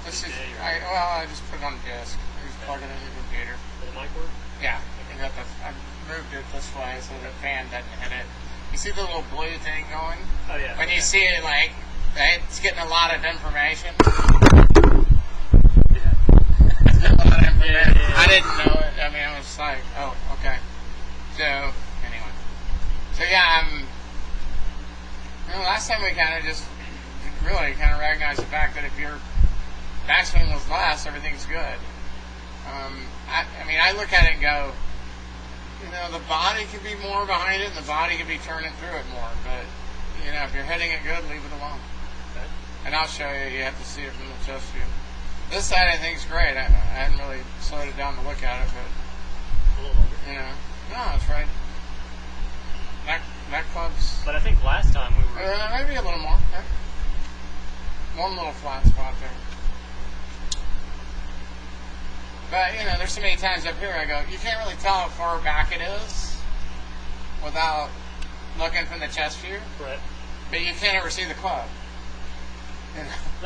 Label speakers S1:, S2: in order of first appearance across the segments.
S1: This is,
S2: DJ or
S1: I just put it on disk. I just plug it in the computer.
S2: for the mic work?
S1: Yeah, I moved it this way so the fan doesn't hit it. You see the little blue thing going?
S2: Oh yeah.
S1: When you see it, like, it's getting a lot of information.
S2: Yeah.
S1: Yeah. I didn't know it. I mean, I was like, oh, okay. So, anyway. So, yeah, last time we kind of just really kind of recognized the fact that if your backswing was less, everything's good. I look at it and go, the body could be more behind it, and the body could be turning through it more. But, if you're hitting it good, leave it alone.
S2: Okay.
S1: And I'll show you. You have to see it from the chest view. This side I think is great. I hadn't really slowed it down to look at it, but
S2: A little longer.
S1: no, it's right. That club's
S2: But I think last time we were.
S1: maybe a little more. Yeah. One little flat spot there. But there's so many times up here I go, you can't really tell how far back it is without looking from the chest view.
S2: Right.
S1: But you can't ever see the club.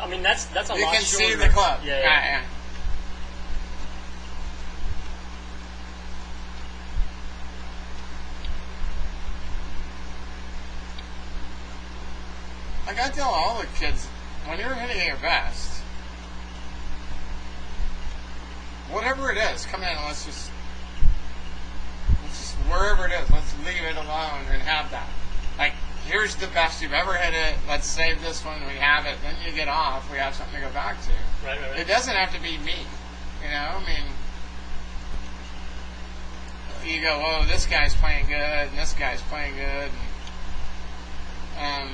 S2: I mean, that's a lot
S1: You can
S2: shorter.
S1: see the club.
S2: Yeah.
S1: Yeah. Like I tell all the kids, when you're hitting your best, whatever it is, come in and let's just wherever it is, let's leave it alone and have that. Like, here's the best you've ever hit it. Let's save this one. We have it. Then you get off. We have something to go back to.
S2: Right.
S1: It doesn't have to be me. You go, oh, this guy's playing good, and this guy's playing good, and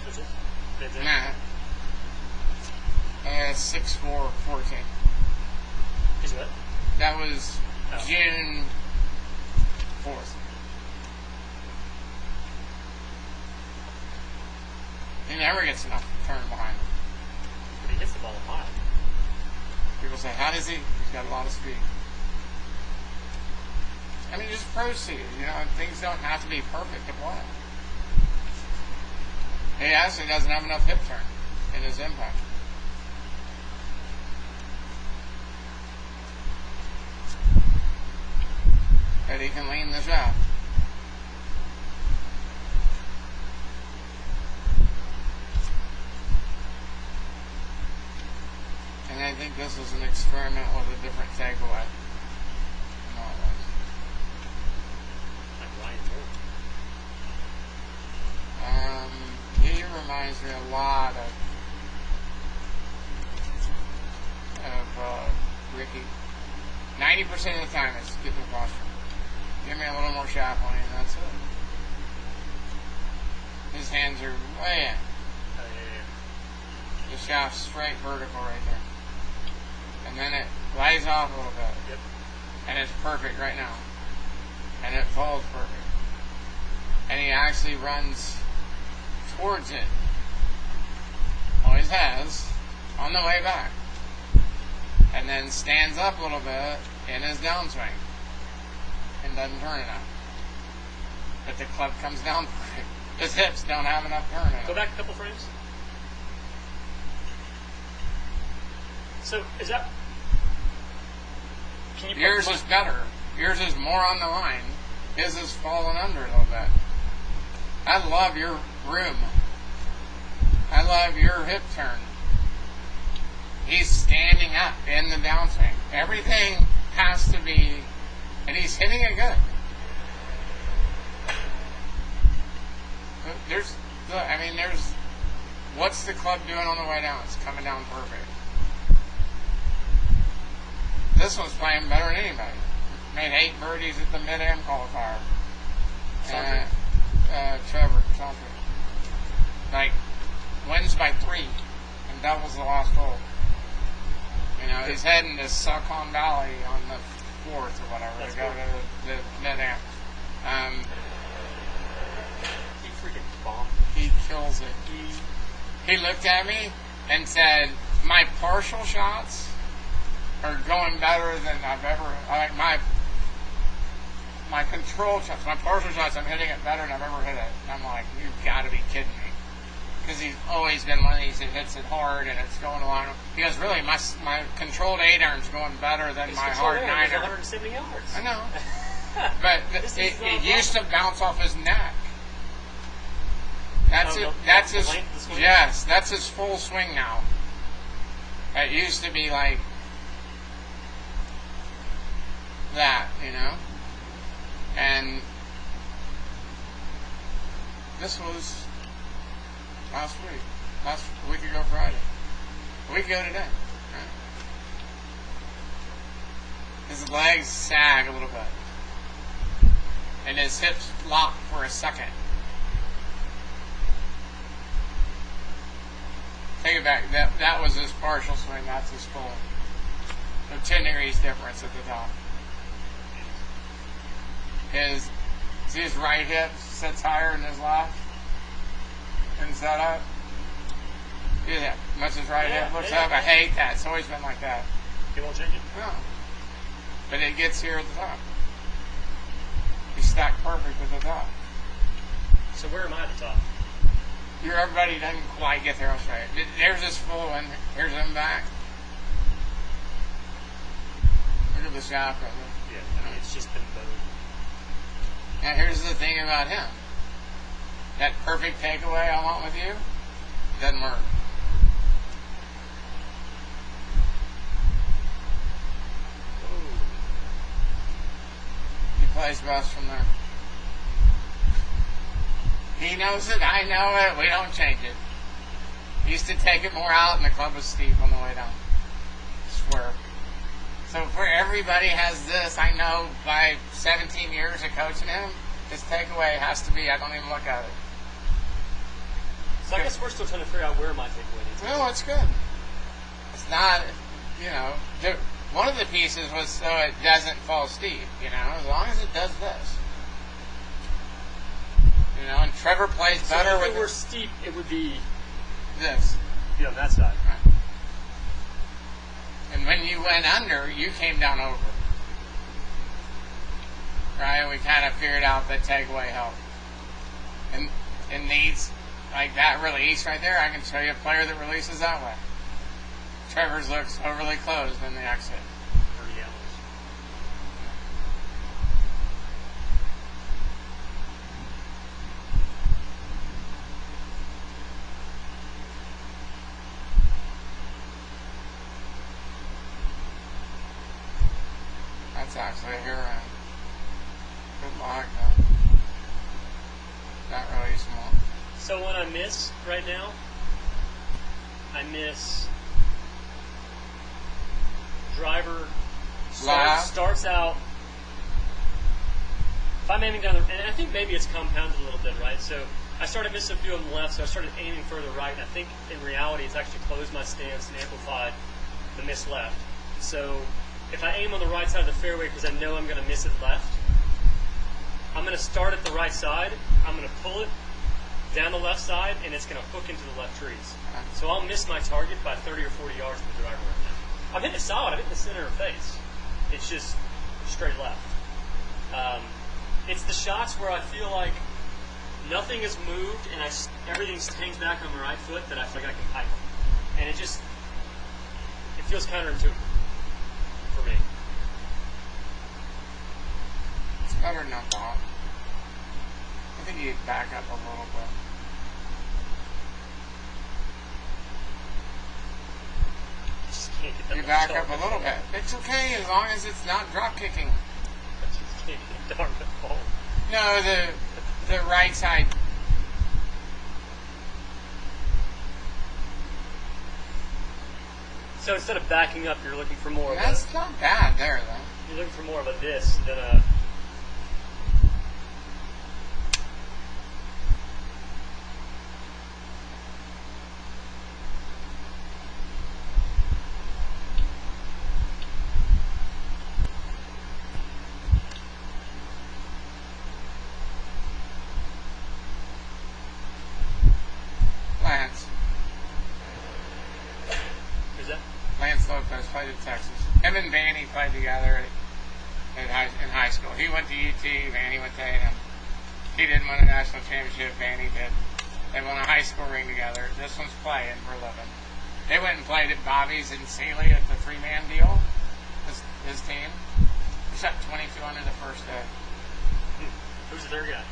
S2: Is it? Is it?
S1: nah. 6/4/14.
S2: Is what?
S1: That was
S2: Oh.
S1: June 4th. He never gets enough turn behind him.
S2: But he hits the ball a lot.
S1: People say, how does he? He's got a lot of speed. Just proceed. Things don't have to be perfect to play. He actually doesn't have enough hip turn in his impact. But he can lean the shaft. And I think this was an experiment with a different takeaway. No, it was.
S2: Like Ryan Moore.
S1: He reminds me a lot of Ricky. 90% of the time it's getting the posture. Give me a little more shaft on and that's it. His hands are way in.
S2: Oh, yeah.
S1: The shaft's straight vertical right there. And then it lays off a little bit.
S2: Yep.
S1: And it's perfect right now. And it falls perfect. And he actually runs towards it. Always has. On the way back. And then stands up a little bit in his downswing. And doesn't turn enough. But the club comes down perfect. His hips don't have enough turn in it.
S2: Go back a couple frames. So, is that... Can you put
S1: Yours is better. Yours is more on the line. His is falling under a little bit. I love your room. I love your hip turn. He's standing up in the downswing. Everything has to be, and he's hitting it good. There's, what's the club doing on the way down? It's coming down perfect. This one's playing better than anybody. Made 8 birdies at the Mid-Am qualifier. Trevor Chauncey. Wins by 3 and doubles the last hole. He's heading to Succon Valley on the 4th or whatever to go to the Mid-Am.
S2: He freaking bombed.
S1: He kills it. He looked at me and said, my partial shots are going better than I've ever. Like my control shots, my partial shots, I'm hitting it better than I've ever hit it. And I'm like, you've got to be kidding me. Because he's always been one of these that hits it hard and it's going along. He goes, really, my controlled 8-iron's going better than my hard 9-iron.
S2: 170 yards.
S1: I know. But it used to bounce off his neck. That's it. That's his. Yes, that's his full swing now. It used to be like that, And this was last week ago Friday. A week ago today. Right? His legs sag a little bit. And his hips lock for a second. Take it back. That was his partial swing. That's his full. So 10 degrees difference at the top. His right hip sits higher than his left. And set up. See that? Much his right hip looks up. I hate that. It's always been like that.
S2: You won't change it?
S1: No. But it gets here at the top. He's stacked perfect at the top.
S2: So where am I at the top?
S1: Everybody doesn't quite get there straight. There's this full one. Here's him back. Look at the shaft right there.
S2: Yeah, I mean, it's just been bowed.
S1: Now here's the thing about him. That perfect takeaway I want with you doesn't work.
S2: Ooh.
S1: He plays best from there. He knows it. I know it. We don't change it. He used to take it more out, and the club was steep on the way down. I swear. So for everybody has this, I know by 17 years of coaching him, his takeaway has to be, I don't even look at it.
S2: So I guess we're still trying to figure out where my takeaway needs to be.
S1: No, it's good. It's not, one of the pieces was so it doesn't fall steep, as long as it does this. And Trevor plays better
S2: so if
S1: with
S2: it were steep, it would be
S1: this.
S2: Be on that side.
S1: Right. And when you went under, you came down over. Right? And we kind of figured out that takeaway helped. And needs, like that release right there, I can show you a player that releases that way. Trevor's looks overly closed in the exit.
S2: 30 hours.
S1: That's actually a hero. Good luck, though. Not really small.
S2: So when I miss right now, I miss driver starts out. If I'm aiming down the, and I think maybe it's compounded a little bit, right? So I started missing a few on the left, so I started aiming further right, and I think in reality it's actually closed my stance and amplified the miss left. So if I aim on the right side of the fairway because I know I'm going to miss it left, I'm going to start at the right side, I'm going to pull it down the left side, and it's going to hook into the left trees. So I'll miss my target by 30 or 40 yards with the driver right now. I'm hitting it solid, I'm hitting the center of face. It's just straight left. It's the shots where I feel like nothing has moved and everything hangs back on my right foot that I feel like I can pipe them. And it feels counterintuitive for me.
S1: It's better than I thought. I think you'd back up a little bit.
S2: Just can't get that
S1: You back up a little bit. It's okay as long as it's not drop kicking.
S2: I just can't get darn it ball.
S1: No, the right side.
S2: So instead of backing up, you're looking for more of
S1: That's not bad there, though.
S2: you're looking for more of a this than a.
S1: Lance.
S2: Who's that?
S1: Lance Lopez played in Texas. Him and Vanny played together in high school. He went to UT, Vanny went to A&M. He didn't win a national championship, Vanny did. They won a high school ring together. This one's playing for a living. They went and played at Bobby's in Sealy at the three-man deal, his team. He shot 22 under the first day.
S2: Who's the third guy?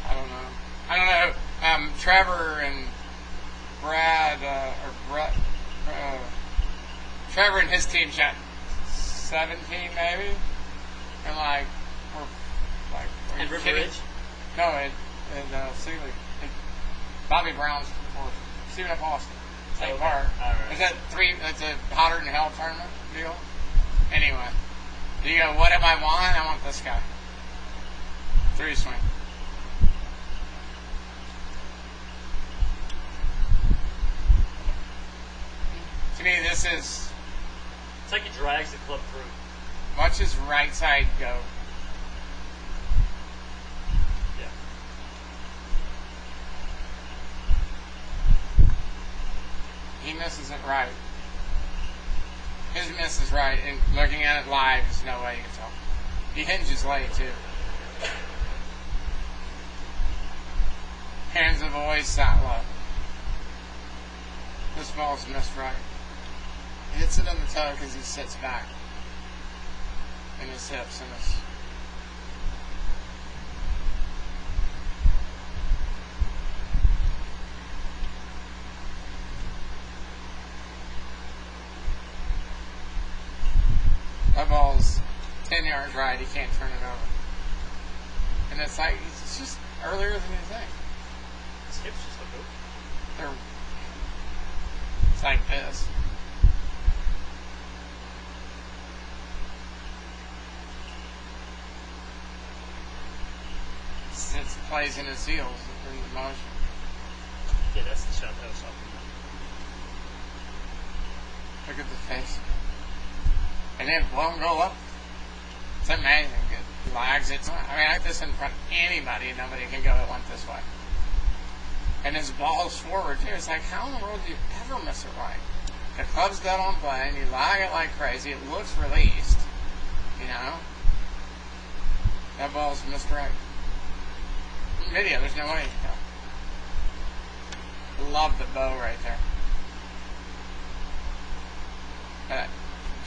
S1: I don't know. Trevor and Brad, Trevor and his team shot 17 maybe. And
S2: In River Ridge?
S1: No, in Sealy. Bobby Brown's for Stephen F. Austin. Same Park.
S2: Right.
S1: Is that that's a hotter than hell tournament deal? Anyway. Do you go, what am I want? I want this guy. Three swing. To me, this is...
S2: It's like he drags the club through.
S1: Watch his right side go.
S2: Yeah.
S1: He misses it right. His miss is right, and looking at it live, there's no way you can tell. He hinges late, too. Hands have always sat low. This ball's missed right. He hits it on the toe because he sits back. And his hips and his... That ball's 10 yards right. He can't turn it over. And it's like, it's just earlier than you think.
S2: His hips just look over.
S1: They're... It's like this. It plays in his heels in the motion.
S2: Yeah, that's the shot that I was talking about.
S1: Look at the face. And then won't go up. It's amazing. It lags. I like this in front of anybody. Nobody can go. It went this way. And his ball's forward too. It's like, how in the world do you ever miss it right? The club's dead on play, and you lag it like crazy. It looks released. You know? That ball's missed right. Video, there's no way you can tell. Love the bow right there.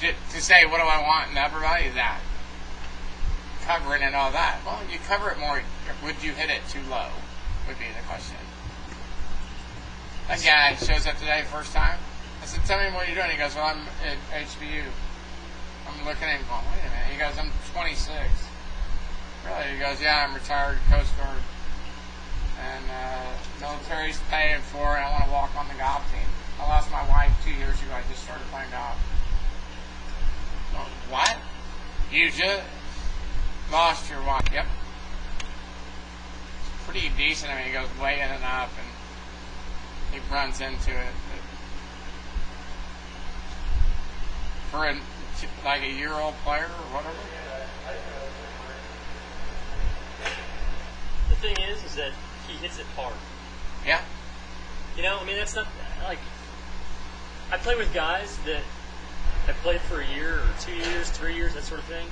S1: To say, what do I want in the upper body? That. Covering and all that. Well, you cover it more. Would you hit it too low? Would be the question. That guy shows up today, first time. I said, tell me what you're doing. He goes, well, I'm at HBU. I'm looking at him going, wait a minute. He goes, I'm 26. Really? He goes, yeah, I'm retired Coast Guard. And military's paying for it. I want to walk on the golf team. I lost my wife 2 years ago. I just started playing golf. Well, what? You just lost your wife? Yep. It's pretty decent. I mean, he goes way in and up, and he runs into it. For like a year-old player or whatever.
S2: The thing is that he hits it hard.
S1: Yeah.
S2: You know, I mean, that's not, like, I play with guys that have played for a year or 2 years, 3 years, that sort of thing.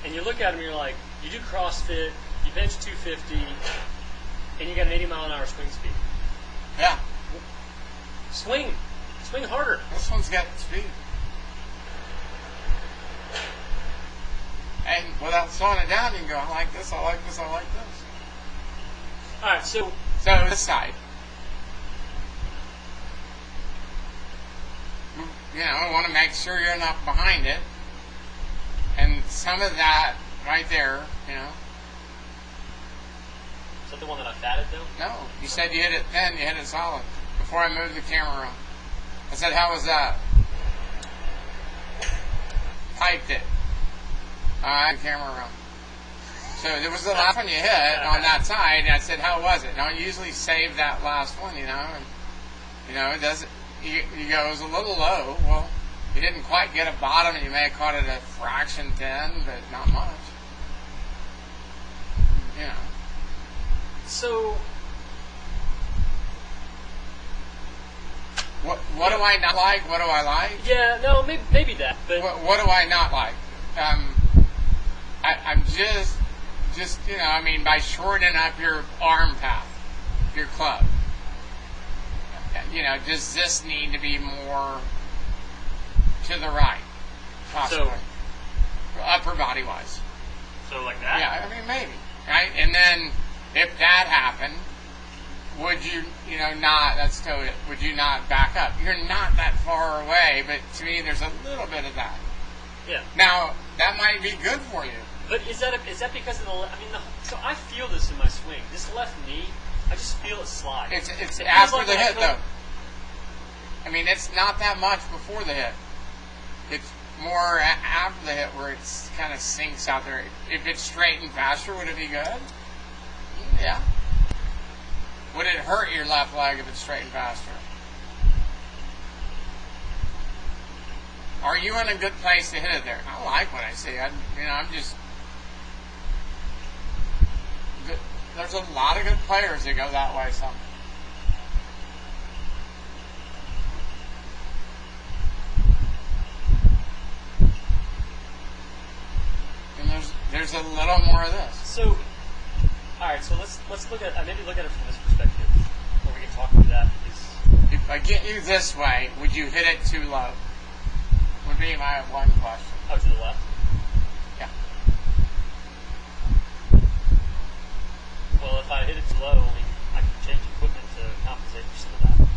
S2: And you look at them and you're like, you do CrossFit, you bench 250, and you got an 80-mile-an-hour swing speed.
S1: Yeah.
S2: Swing harder.
S1: This one's got speed. And without slowing it down, you can go, I like this, I like this, I like this.
S2: All right, so
S1: this side. You know, I want to make sure you're not behind it. And some of that right there, you know.
S2: Is that the one that I batted, though?
S1: No, you said you hit it thin, you hit it solid. Before I moved the camera around. I said, how was that? Piped it. Alright, camera around. So it was the last one you hit on that side, and I said, how was it? Now, I usually save that last one, you know, and, you know, it doesn't, you go, it was a little low. Well, you didn't quite get a bottom, and you may have caught it a fraction thin, but not much. You know.
S2: So,
S1: What do I not like? What do I like?
S2: Yeah, no, maybe that, but
S1: What do I not like? I'm just I mean, by shortening up your arm path, your club. Does this need to be more to the right, possibly, upper body wise?
S2: so like that.
S1: Yeah, I mean maybe, right? And then if that happened, would you not? That's totally it. Would you not back up? You're not that far away, but to me, there's a little bit of that.
S2: Yeah.
S1: Now that might be good for you.
S2: But is that because of the? I mean, so I feel this in my swing. This left knee, I just feel it slide.
S1: It's
S2: It feels
S1: after
S2: like
S1: the
S2: I
S1: hit
S2: could-
S1: though. I mean, it's not that much before the hit. It's more after the hit where it kind of sinks out there. If it's straight and faster, would it be good? Yeah. Would it hurt your left leg if it's straight and faster? Are you in a good place to hit it there? I like what I see. I'm just. There's a lot of good players that go that way. Some. And there's a little more of this.
S2: So, all right. So let's look at maybe look at it from this perspective, or we can talk through that.
S1: If I get you this way, would you hit it too low? Would be my one question.
S2: Oh, to the left.
S1: Yeah.
S2: Well, if I hit it too low, I mean, I can change equipment to compensate for some of that.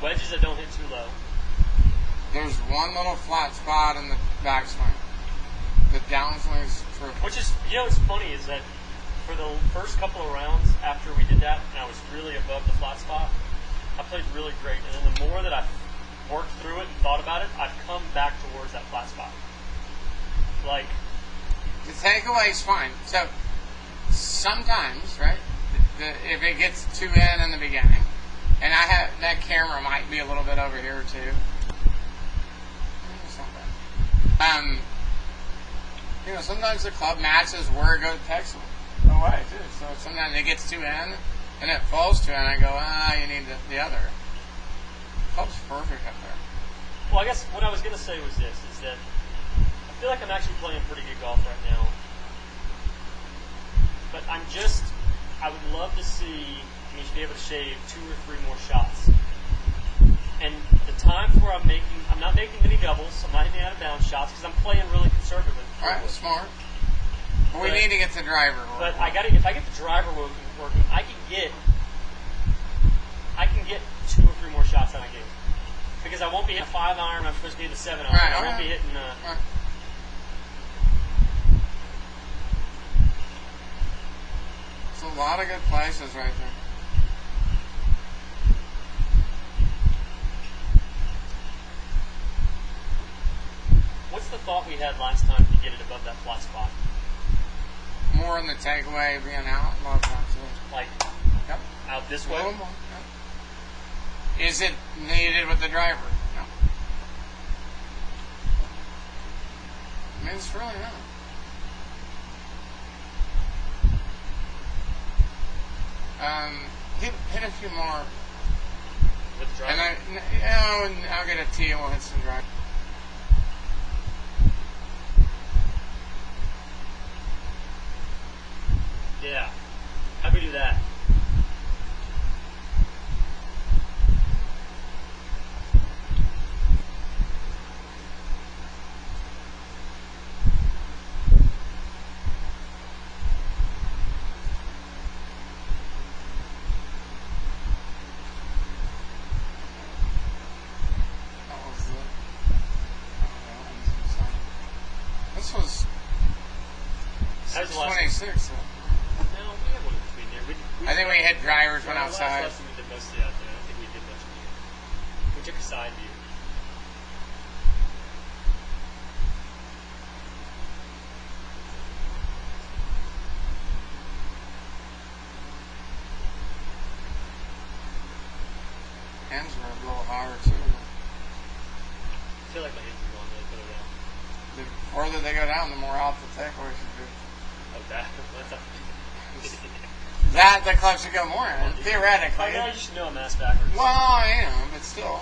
S2: Wedges that don't hit too low.
S1: There's one little flat spot in the backswing. The downswing's true.
S2: Which is, what's funny is that for the first couple of rounds after we did that, and I was really above the flat spot, I played really great. And then the more that I worked through it and thought about it, I've come back towards that flat spot. Like,
S1: The takeaway's fine. So sometimes, right? If it gets too in the beginning, and that camera might be a little bit over here too. It's not bad. Sometimes the club matches where it takes away too. So sometimes it gets too in, and it falls too in. I go, you need the other. Club's perfect up there.
S2: well, I guess what I was going to say was this, is that I feel like I'm actually playing pretty good golf right now. But I would love to see me be able to shave 2 or 3 more shots. And the times where I'm not making many doubles, I'm not hitting out of bounds shots because I'm playing really conservative.
S1: All right, smart. We
S2: But-
S1: need to get the driver.
S2: But if I get the driver working, I can get 2 or 3 more shots out of game. Because I won't be hitting a 5 iron, I'm supposed to be hitting a 7 iron.
S1: Right,
S2: I won't be hitting
S1: Right. It's a lot of good places right there.
S2: What's the thought we had last time to get it above that flat spot?
S1: More in the takeaway being out. Love that too.
S2: Like,
S1: Yep.
S2: out this
S1: A
S2: way?
S1: little more. Yep. Is it needed with the driver? No. I mean, it's really not. Hit a few more,
S2: With the driver?
S1: and I'll get a tee and we'll hit some drive.
S2: Yeah. How do we do that?
S1: This was
S2: That was the last
S1: 26.
S2: No, we had one in between there.
S1: I think we hit drivers went
S2: the last
S1: outside.
S2: lesson we did mostly out there. I don't think we did much in here. We took a side view.
S1: Hands were a little higher too.
S2: I feel like my hands are going really further down.
S1: The further they go down, the more out the takeaway should be.
S2: Oh, like that.
S1: That the club should go more in,
S2: I
S1: theoretically.
S2: know you should know a mass backwards.
S1: Well, I am, but still.